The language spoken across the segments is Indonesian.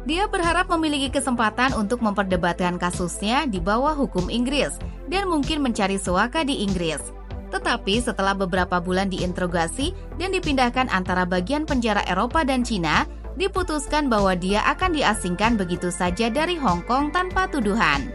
Dia berharap memiliki kesempatan untuk memperdebatkan kasusnya di bawah hukum Inggris dan mungkin mencari suaka di Inggris. Tetapi setelah beberapa bulan diinterogasi dan dipindahkan antara bagian penjara Eropa dan Cina, diputuskan bahwa dia akan diasingkan begitu saja dari Hong Kong tanpa tuduhan.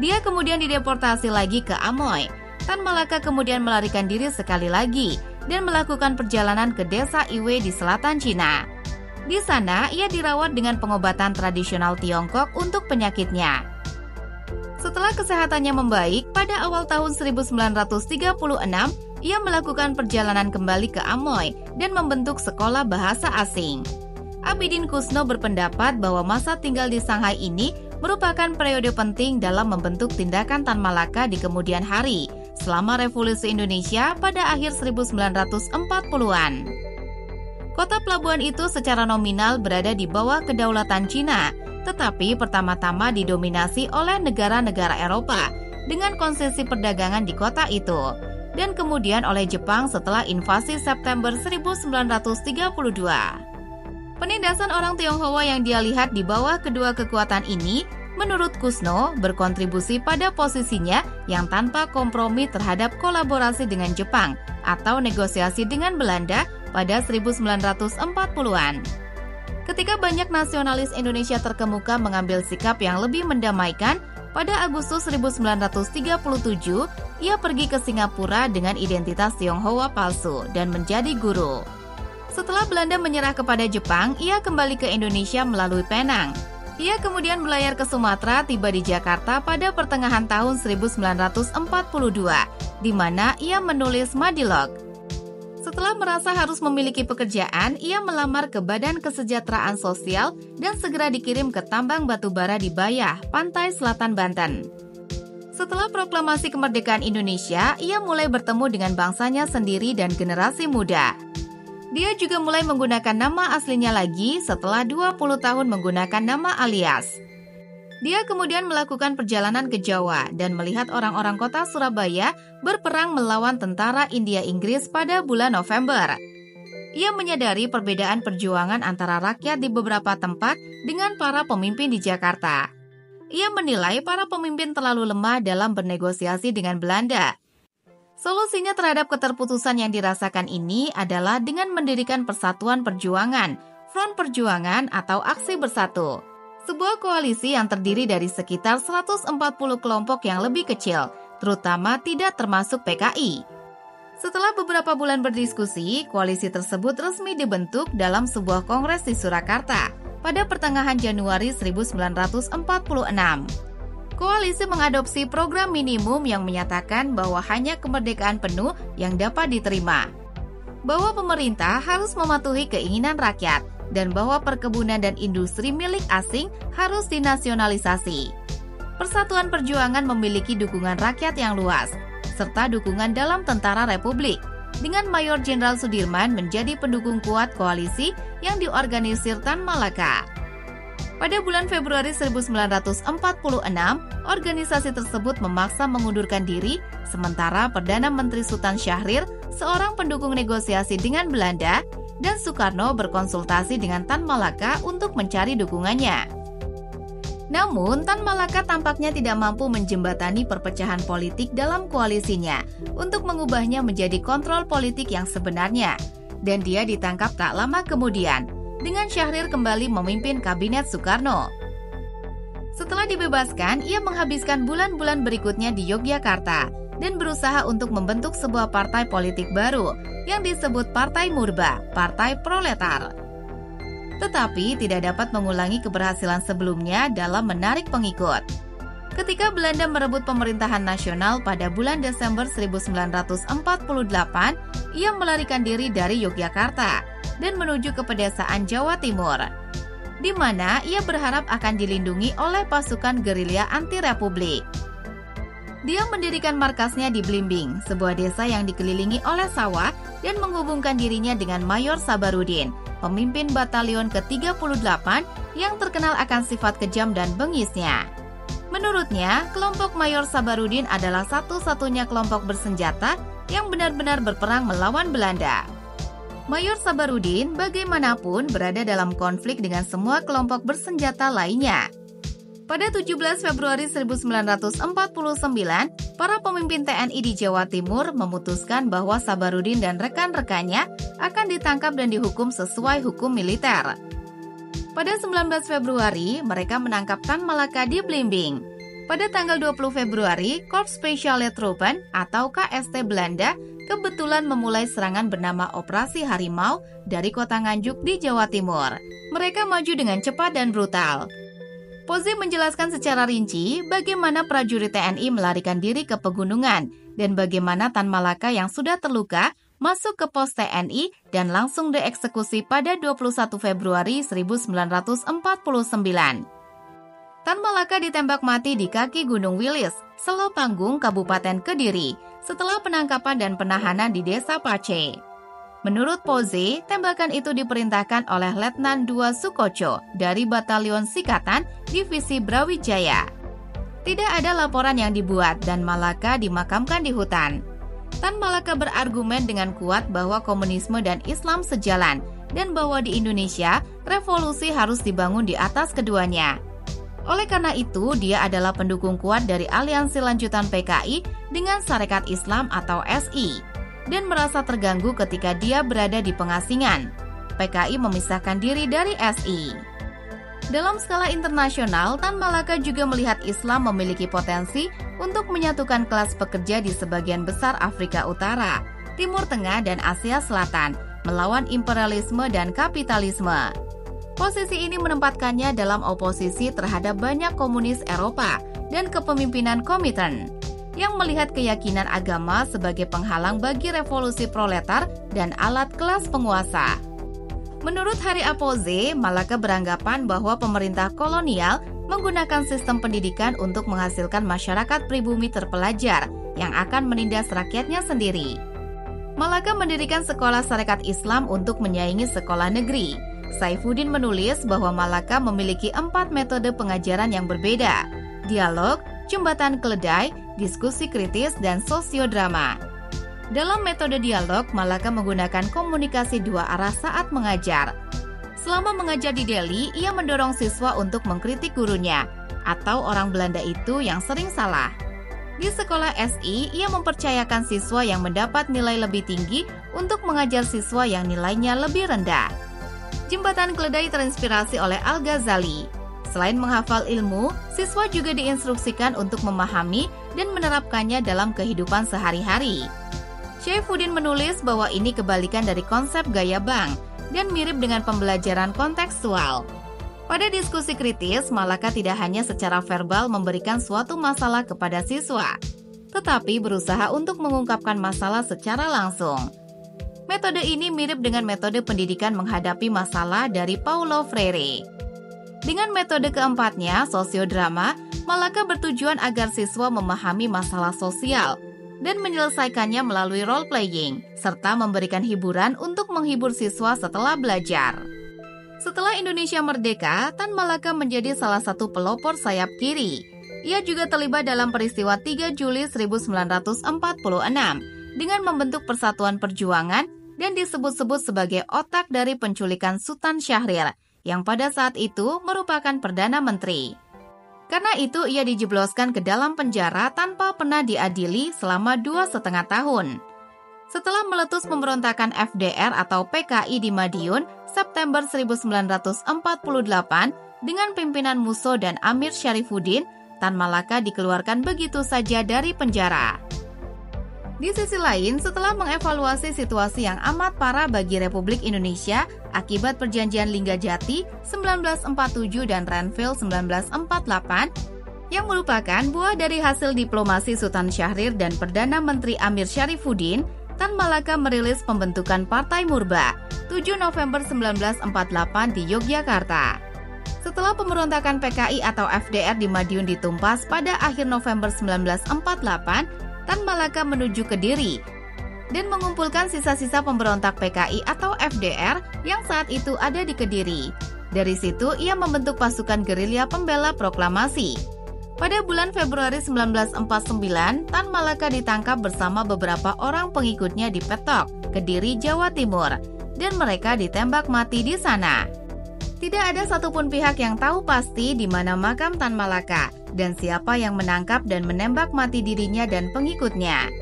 Dia kemudian dideportasi lagi ke Amoy. Tan Malaka kemudian melarikan diri sekali lagi dan melakukan perjalanan ke desa Iwei di selatan Cina. Di sana, ia dirawat dengan pengobatan tradisional Tiongkok untuk penyakitnya. Setelah kesehatannya membaik, pada awal tahun 1936, ia melakukan perjalanan kembali ke Amoy dan membentuk sekolah bahasa asing. Abidin Kusno berpendapat bahwa masa tinggal di Shanghai ini merupakan periode penting dalam membentuk tindakan Tan Malaka di kemudian hari, selama Revolusi Indonesia pada akhir 1940-an. Kota pelabuhan itu secara nominal berada di bawah kedaulatan Cina, tetapi pertama-tama didominasi oleh negara-negara Eropa dengan konsesi perdagangan di kota itu, dan kemudian oleh Jepang setelah invasi September 1932. Penindasan orang Tionghoa yang dia lihat di bawah kedua kekuatan ini, menurut Kusno, berkontribusi pada posisinya yang tanpa kompromi terhadap kolaborasi dengan Jepang atau negosiasi dengan Belanda pada 1940-an. Ketika banyak nasionalis Indonesia terkemuka mengambil sikap yang lebih mendamaikan, pada Agustus 1937, ia pergi ke Singapura dengan identitas Tionghoa palsu dan menjadi guru. Setelah Belanda menyerah kepada Jepang, ia kembali ke Indonesia melalui Penang. Ia kemudian berlayar ke Sumatera, tiba di Jakarta pada pertengahan tahun 1942, di mana ia menulis Madilog. Setelah merasa harus memiliki pekerjaan, ia melamar ke Badan Kesejahteraan Sosial dan segera dikirim ke tambang batubara di Bayah, Pantai Selatan Banten. Setelah proklamasi kemerdekaan Indonesia, ia mulai bertemu dengan bangsanya sendiri dan generasi muda. Dia juga mulai menggunakan nama aslinya lagi setelah 20 tahun menggunakan nama alias. Dia kemudian melakukan perjalanan ke Jawa dan melihat orang-orang kota Surabaya berperang melawan tentara India-Inggris pada bulan November. Ia menyadari perbedaan perjuangan antara rakyat di beberapa tempat dengan para pemimpin di Jakarta. Ia menilai para pemimpin terlalu lemah dalam bernegosiasi dengan Belanda. Solusinya terhadap keterputusan yang dirasakan ini adalah dengan mendirikan Persatuan Perjuangan, Front Perjuangan atau Aksi Bersatu. Sebuah koalisi yang terdiri dari sekitar 140 kelompok yang lebih kecil, terutama tidak termasuk PKI. Setelah beberapa bulan berdiskusi, koalisi tersebut resmi dibentuk dalam sebuah kongres di Surakarta pada pertengahan Januari 1946. Koalisi mengadopsi program minimum yang menyatakan bahwa hanya kemerdekaan penuh yang dapat diterima, bahwa pemerintah harus mematuhi keinginan rakyat, dan bahwa perkebunan dan industri milik asing harus dinasionalisasi. Persatuan Perjuangan memiliki dukungan rakyat yang luas, serta dukungan dalam Tentara Republik, dengan Mayor Jenderal Sudirman menjadi pendukung kuat koalisi yang diorganisir Tan Malaka. Pada bulan Februari 1946, organisasi tersebut memaksa mengundurkan diri, sementara Perdana Menteri Sultan Syahrir, seorang pendukung negosiasi dengan Belanda, dan Soekarno berkonsultasi dengan Tan Malaka untuk mencari dukungannya. Namun, Tan Malaka tampaknya tidak mampu menjembatani perpecahan politik dalam koalisinya untuk mengubahnya menjadi kontrol politik yang sebenarnya, dan dia ditangkap tak lama kemudian, dengan Syahrir kembali memimpin kabinet Soekarno. Setelah dibebaskan, ia menghabiskan bulan-bulan berikutnya di Yogyakarta dan berusaha untuk membentuk sebuah partai politik baru yang disebut Partai Murba, Partai Proletar. Tetapi tidak dapat mengulangi keberhasilan sebelumnya dalam menarik pengikut. Ketika Belanda merebut pemerintahan nasional pada bulan Desember 1948, ia melarikan diri dari Yogyakarta dan menuju ke pedesaan Jawa Timur, di mana ia berharap akan dilindungi oleh pasukan gerilya anti-republik. Dia mendirikan markasnya di Blimbing, sebuah desa yang dikelilingi oleh sawah, dan menghubungkan dirinya dengan Mayor Sabarudin, pemimpin batalion ke-38 yang terkenal akan sifat kejam dan bengisnya. Menurutnya, kelompok Mayor Sabarudin adalah satu-satunya kelompok bersenjata yang benar-benar berperang melawan Belanda. Mayor Sabarudin bagaimanapun berada dalam konflik dengan semua kelompok bersenjata lainnya. Pada 17 Februari 1949, para pemimpin TNI di Jawa Timur memutuskan bahwa Sabarudin dan rekan-rekannya akan ditangkap dan dihukum sesuai hukum militer. Pada 19 Februari, mereka menangkap Tan Malaka di Blimbing. Pada tanggal 20 Februari, Korps Speciale Troepen atau KST Belanda kebetulan memulai serangan bernama Operasi Harimau dari kota Nganjuk di Jawa Timur. Mereka maju dengan cepat dan brutal. Pozzi menjelaskan secara rinci bagaimana prajurit TNI melarikan diri ke pegunungan dan bagaimana Tan Malaka yang sudah terluka masuk ke pos TNI dan langsung dieksekusi pada 21 Februari 1949. Tan Malaka ditembak mati di kaki Gunung Wilis, Selopanggung, Kabupaten Kediri, setelah penangkapan dan penahanan di Desa Pace. Menurut Pozzi, tembakan itu diperintahkan oleh Letnan II Sukoco dari Batalion Sikatan Divisi Brawijaya. Tidak ada laporan yang dibuat dan Malaka dimakamkan di hutan. Tan Malaka berargumen dengan kuat bahwa komunisme dan Islam sejalan dan bahwa di Indonesia revolusi harus dibangun di atas keduanya. Oleh karena itu, dia adalah pendukung kuat dari aliansi lanjutan PKI dengan Sarekat Islam atau SI, dan merasa terganggu ketika dia berada di pengasingan. PKI memisahkan diri dari SI. Dalam skala internasional, Tan Malaka juga melihat Islam memiliki potensi untuk menyatukan kelas pekerja di sebagian besar Afrika Utara, Timur Tengah, dan Asia Selatan, melawan imperialisme dan kapitalisme. Posisi ini menempatkannya dalam oposisi terhadap banyak komunis Eropa dan kepemimpinan Komintern yang melihat keyakinan agama sebagai penghalang bagi revolusi proletar dan alat kelas penguasa. Menurut Hari Pozzi, Malaka beranggapan bahwa pemerintah kolonial menggunakan sistem pendidikan untuk menghasilkan masyarakat pribumi terpelajar yang akan menindas rakyatnya sendiri. Malaka mendirikan sekolah Sarekat Islam untuk menyaingi sekolah negeri. Saifuddin menulis bahwa Malaka memiliki 4 metode pengajaran yang berbeda: dialog, jembatan keledai, diskusi kritis, dan sosiodrama. Dalam metode dialog, Malaka menggunakan komunikasi dua arah saat mengajar. Selama mengajar di Delhi, ia mendorong siswa untuk mengkritik gurunya, atau orang Belanda itu yang sering salah. Di sekolah SI, ia mempercayakan siswa yang mendapat nilai lebih tinggi untuk mengajar siswa yang nilainya lebih rendah. Jembatan keledai terinspirasi oleh Al-Ghazali. Selain menghafal ilmu, siswa juga diinstruksikan untuk memahami dan menerapkannya dalam kehidupan sehari-hari. Saifuddin menulis bahwa ini kebalikan dari konsep gaya bank dan mirip dengan pembelajaran kontekstual. Pada diskusi kritis, Malaka tidak hanya secara verbal memberikan suatu masalah kepada siswa, tetapi berusaha untuk mengungkapkan masalah secara langsung. Metode ini mirip dengan metode pendidikan menghadapi masalah dari Paulo Freire. Dengan metode keempatnya, sosiodrama, Malaka bertujuan agar siswa memahami masalah sosial dan menyelesaikannya melalui role-playing, serta memberikan hiburan untuk menghibur siswa setelah belajar. Setelah Indonesia merdeka, Tan Malaka menjadi salah satu pelopor sayap kiri. Ia juga terlibat dalam peristiwa 3 Juli 1946 dengan membentuk Persatuan Perjuangan dan disebut-sebut sebagai otak dari penculikan Sultan Syahrir, yang pada saat itu merupakan Perdana Menteri. Karena itu, ia dijebloskan ke dalam penjara tanpa pernah diadili selama 2,5 tahun. Setelah meletus pemberontakan FDR atau PKI di Madiun, September 1948, dengan pimpinan Musso dan Amir Syarifuddin, Tan Malaka dikeluarkan begitu saja dari penjara. Di sisi lain, setelah mengevaluasi situasi yang amat parah bagi Republik Indonesia akibat Perjanjian Linggajati 1947 dan Renville 1948, yang merupakan buah dari hasil diplomasi Sultan Syahrir dan Perdana Menteri Amir Syarifuddin, Tan Malaka merilis pembentukan Partai Murba 7 November 1948 di Yogyakarta. Setelah pemberontakan PKI atau FDR di Madiun ditumpas pada akhir November 1948, Tan Malaka menuju Kediri dan mengumpulkan sisa-sisa pemberontak PKI atau FDR yang saat itu ada di Kediri. Dari situ, ia membentuk pasukan gerilya pembela proklamasi. Pada bulan Februari 1949, Tan Malaka ditangkap bersama beberapa orang pengikutnya di Petok, Kediri, Jawa Timur. dan mereka ditembak mati di sana. Tidak ada satupun pihak yang tahu pasti di mana makam Tan Malaka dan siapa yang menangkap dan menembak mati dirinya dan pengikutnya.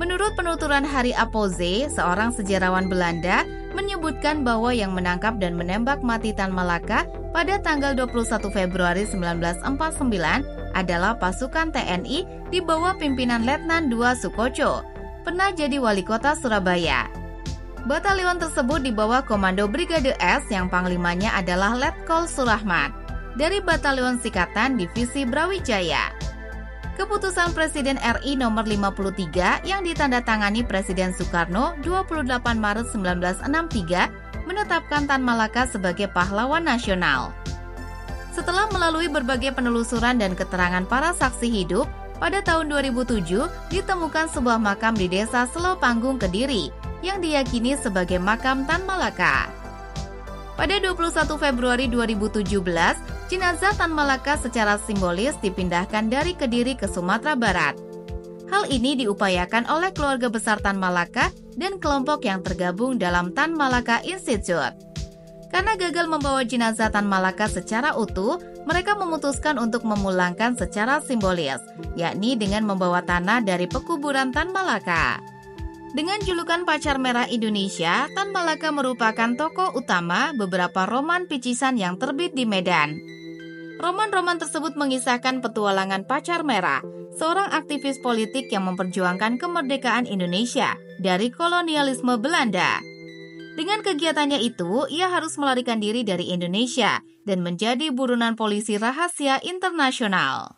Menurut penuturan Harry Apolze, seorang sejarawan Belanda, menyebutkan bahwa yang menangkap dan menembak mati Tan Malaka pada tanggal 21 Februari 1949 adalah pasukan TNI di bawah pimpinan Letnan II Sukoco, pernah jadi wali kota Surabaya. Batalion tersebut di bawah komando Brigade S yang panglimanya adalah Letkol Surahman dari Batalion Sikatan Divisi Brawijaya. Keputusan Presiden RI nomor 53 yang ditandatangani Presiden Soekarno 28 Maret 1963 menetapkan Tan Malaka sebagai pahlawan nasional. Setelah melalui berbagai penelusuran dan keterangan para saksi hidup, pada tahun 2007 ditemukan sebuah makam di Desa Selopanggung, Kediri yang diyakini sebagai makam Tan Malaka. Pada 21 Februari 2017, jenazah Tan Malaka secara simbolis dipindahkan dari Kediri ke Sumatera Barat. Hal ini diupayakan oleh keluarga besar Tan Malaka dan kelompok yang tergabung dalam Tan Malaka Institute. Karena gagal membawa jenazah Tan Malaka secara utuh, mereka memutuskan untuk memulangkan secara simbolis, yakni dengan membawa tanah dari pekuburan Tan Malaka. Dengan julukan Pacar Merah Indonesia, Tan Malaka merupakan tokoh utama beberapa roman picisan yang terbit di Medan. Roman-roman tersebut mengisahkan petualangan Pacar Merah, seorang aktivis politik yang memperjuangkan kemerdekaan Indonesia dari kolonialisme Belanda. Dengan kegiatannya itu, ia harus melarikan diri dari Indonesia dan menjadi buronan polisi rahasia internasional.